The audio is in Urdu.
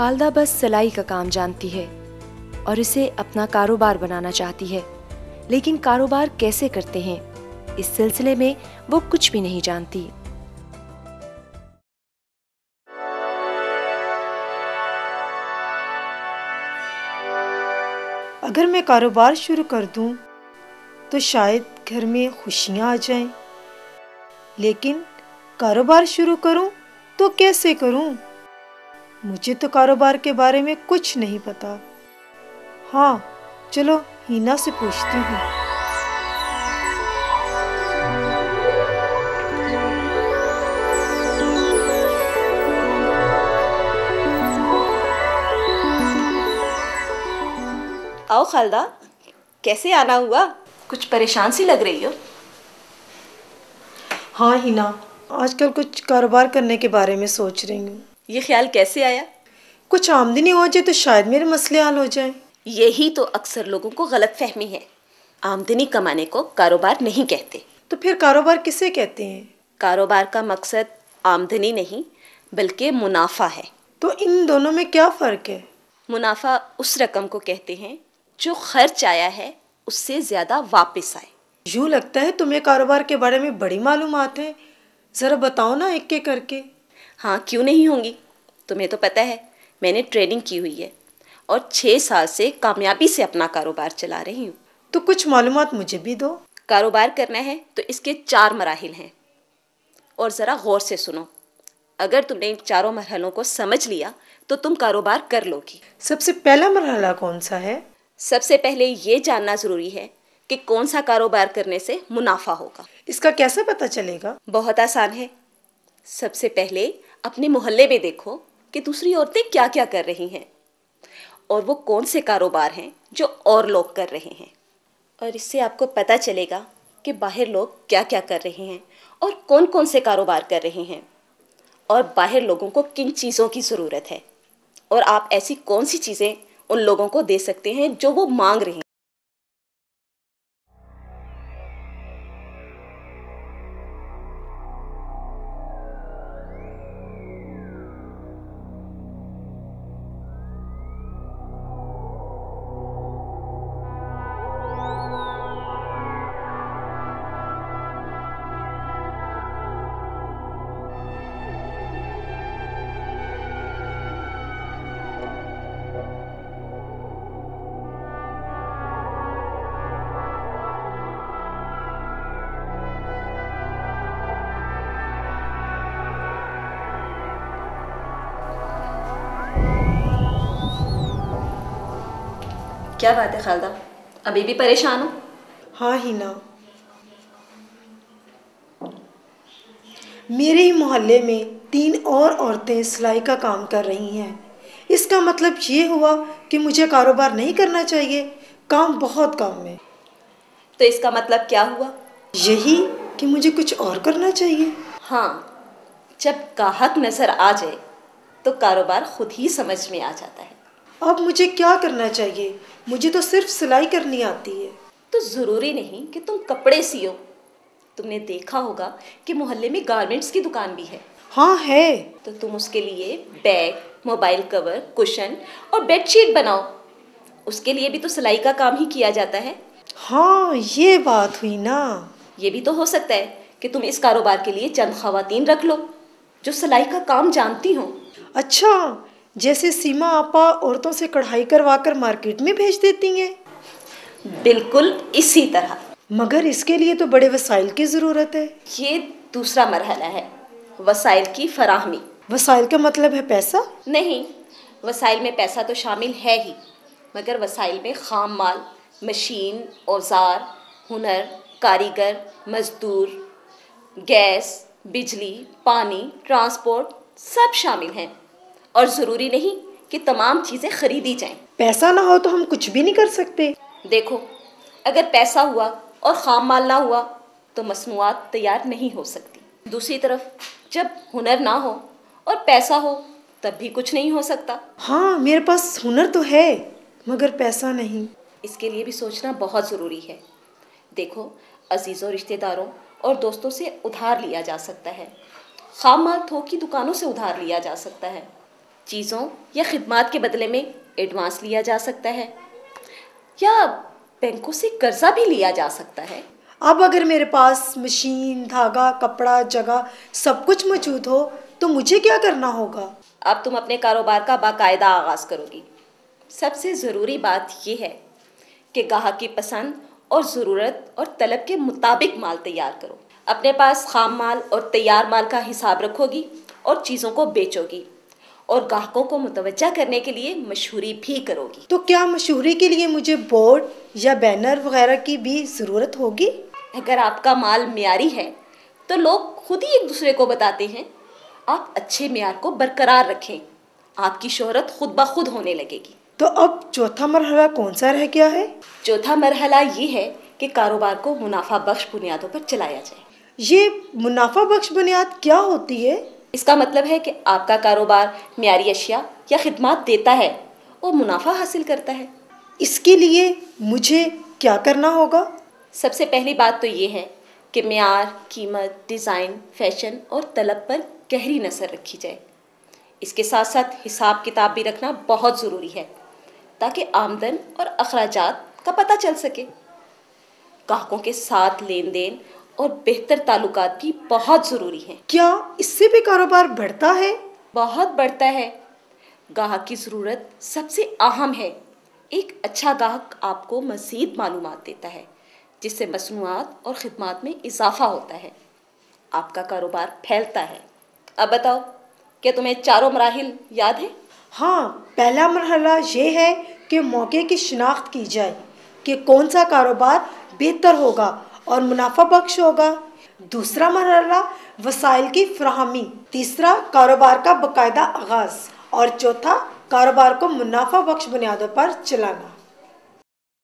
خالدہ بس سلائی کا کام جانتی ہے اور اسے اپنا کاروبار بنانا چاہتی ہے، لیکن کاروبار کیسے کرتے ہیں اس سلسلے میں وہ کچھ بھی نہیں جانتی۔ اگر میں کاروبار شروع کر دوں تو شاید گھر میں خوشیاں آ جائیں، لیکن کاروبار شروع کروں تو کیسے کروں؟ مجھے تو کاروبار کے بارے میں کچھ نہیں پتا۔ ہاں، چلو ہینا سے پوچھتی ہوں۔ آؤ خالدہ، کیسے آنا ہوا؟ کچھ پریشان سی لگ رہی ہو۔ ہاں ہینا، آج کل کچھ کاروبار کرنے کے بارے میں سوچ رہی ہوں۔ یہ خیال کیسے آیا؟ کچھ آمدنی ہو جائے تو شاید میرے مسئلے حل ہو جائیں۔ یہی تو اکثر لوگوں کو غلط فہمی ہے۔ آمدنی کمانے کو کاروبار نہیں کہتے۔ تو پھر کاروبار کسے کہتے ہیں؟ کاروبار کا مقصد آمدنی نہیں بلکہ منافع ہے۔ تو ان دونوں میں کیا فرق ہے؟ منافع اس رقم کو کہتے ہیں جو خرچ آیا ہے اس سے زیادہ واپس آئے۔ یوں لگتا ہے تمہیں کاروبار کے بارے میں بڑی معلومات ہیں، ذرا بتاؤ نا ایک ایک کر کے۔ ہاں، کیوں نہیں ہوں گی؟ تمہیں تو پتہ ہے میں نے ٹریننگ کی ہوئی ہے اور 6 سال سے کامیابی سے اپنا کاروبار چلا رہی ہوں۔ تو کچھ معلومات مجھے بھی دو۔ کاروبار کرنا ہے تو اس کے 4 مراحل ہیں، اور ذرا غور سے سنو۔ اگر تم نے ان 4 مرحلوں کو سمجھ لیا تو تم کاروبار کر لو گی۔ سب سے پہلا مرحلہ کون سا ہے؟ سب سے پہلے یہ جاننا ضروری ہے کہ کون سا کاروبار کرنے سے منافع ہوگا۔ اس کا کیسے پتہ چلے گا؟ بہت آسان ہے۔ سب سے پہلے اپنے محلے میں دیکھو کہ دوسری عورتیں کیا کیا کر رہی ہیں، اور وہ کون سے کاروبار ہیں جو اور لوگ کر رہے ہیں، اور اس سے آپ کو پتہ چلے گا کہ باہر لوگ کیا کیا کر رہے ہیں اور کون کون سے کاروبار کر رہے ہیں، اور باہر لوگوں کو کن چیزوں کی ضرورت ہے، اور آپ ایسی کون سی چیزیں ان لوگوں کو دے سکتے ہیں جو وہ مانگ رہے ہیں۔ کیا بات ہے خالدہ، ابھی بھی پریشان ہو؟ ہاں ہینا، میرے ہی محلے میں 3 اور عورتیں سلائی کا کام کر رہی ہیں۔ اس کا مطلب یہ ہوا کہ مجھے کاروبار نہیں کرنا چاہیے، کام بہت کم ہے۔ تو اس کا مطلب کیا ہوا؟ یہی کہ مجھے کچھ اور کرنا چاہیے۔ ہاں، جب گاہک نظر آ جائے تو کاروبار خود ہی سمجھ میں آ جاتا ہے۔ اب مجھے کیا کرنا چاہیے؟ مجھے تو صرف سلائی کرنی آتی ہے۔ تو ضروری نہیں کہ تم کپڑے سیو۔ تم نے دیکھا ہوگا کہ محلے میں گارمنٹس کی دکان بھی ہے۔ ہاں ہے۔ تو تم اس کے لیے بیگ، موبائل کور، کشن اور بیڈ شیٹ بناؤ۔ اس کے لیے بھی تو سلائی کا کام ہی کیا جاتا ہے۔ ہاں، یہ بات ہوئی نا۔ یہ بھی تو ہو سکتا ہے کہ تم اس کاروبار کے لیے چند خواتین رکھ لو جو سلائی کا کام جانتی ہوں۔ اچھا، جیسے سیما آپا عورتوں سے کڑھائی کروا کر مارکیٹ میں بھیج دیتی ہیں؟ بالکل اسی طرح۔ مگر اس کے لیے تو بڑے وسائل کی ضرورت ہے۔ یہ دوسرا مرحلہ ہے، وسائل کی فراہمی۔ وسائل کا مطلب ہے پیسہ؟ نہیں، وسائل میں پیسہ تو شامل ہے ہی، مگر وسائل میں خام مال، مشین، اوزار، ہنر، کاریگر، مزدور، گیس، بجلی، پانی، ٹرانسپورٹ سب شامل ہیں، اور ضروری نہیں کہ تمام چیزیں خریدی جائیں۔ پیسہ نہ ہو تو ہم کچھ بھی نہیں کر سکتے۔ دیکھو، اگر پیسہ ہوا اور خام مال نہ ہوا تو مصنوعات تیار نہیں ہو سکتی۔ دوسری طرف جب ہنر نہ ہو اور پیسہ ہو تب بھی کچھ نہیں ہو سکتا۔ ہاں، میرے پاس ہنر تو ہے مگر پیسہ نہیں۔ اس کے لیے بھی سوچنا بہت ضروری ہے۔ دیکھو، عزیزوں، رشتہ داروں اور دوستوں سے ادھار لیا جا سکتا ہے، خام مال تھوک کی دکانوں سے ادھار لیا جا سکتا ہے، چیزوں یا خدمات کے بدلے میں ایڈوانس لیا جا سکتا ہے یا بینکوں سے قرضہ بھی لیا جا سکتا ہے۔ اب اگر میرے پاس مشین، دھاگا، کپڑا، جگہ سب کچھ موجود ہو تو مجھے کیا کرنا ہوگا؟ اب تم اپنے کاروبار کا باقاعدہ آغاز کرو گی۔ سب سے ضروری بات یہ ہے کہ گاہک کی پسند اور ضرورت اور طلب کے مطابق مال تیار کرو۔ اپنے پاس خام مال اور تیار مال کا حساب رکھو گی اور چیزوں کو بیچو گی اور گاہکوں کو متوجہ کرنے کے لیے مشہوری بھی کرو گی۔ تو کیا مشہوری کے لیے مجھے بورڈ یا بینر وغیرہ کی بھی ضرورت ہوگی؟ اگر آپ کا مال معیاری ہے تو لوگ خود ہی ایک دوسرے کو بتاتے ہیں۔ آپ اچھے معیار کو برقرار رکھیں، آپ کی شہرت خود بخود ہونے لگے گی۔ تو اب چوتھا مرحلہ کون سا رہ گیا ہے؟ چوتھا مرحلہ یہ ہے کہ کاروبار کو منافع بخش بنیادوں پر چلایا جائے۔ یہ منافع بخش بنیاد کیا ہوتی ہے؟ اس کا مطلب ہے کہ آپ کا کاروبار معیاری اشیاء یا خدمات دیتا ہے اور منافع حاصل کرتا ہے۔ اس کے لیے مجھے کیا کرنا ہوگا؟ سب سے پہلی بات تو یہ ہے کہ معیار، قیمت، ڈیزائن، فیشن اور طلب پر گہری نظر رکھی جائے۔ اس کے ساتھ ساتھ حساب کتاب بھی رکھنا بہت ضروری ہے تاکہ آمدن اور اخراجات کا پتہ چل سکے۔ گاہکوں کے ساتھ لین دین اور بہتر تعلقات بھی بہت ضروری ہیں۔ کیا اس سے بھی کاروبار بڑھتا ہے؟ بہت بڑھتا ہے۔ گاہک کی ضرورت سب سے اہم ہے۔ ایک اچھا گاہک آپ کو مزید معلومات دیتا ہے جس سے مصنوعات اور خدمات میں اضافہ ہوتا ہے، آپ کا کاروبار پھیلتا ہے۔ اب بتاؤ، کیا تمہیں چاروں مراحل یاد ہیں؟ ہاں، پہلا مرحلہ یہ ہے کہ موقع کی شناخت کی جائے کہ کون سا کاروبار بہتر ہوگا اور منافع بخش ہوگا۔ دوسرا مرحلہ وسائل کی فراہمی، تیسرا کاروبار کا باقاعدہ آغاز اور چوتھا کاروبار کو منافع بخش بنیادوں پر چلانا۔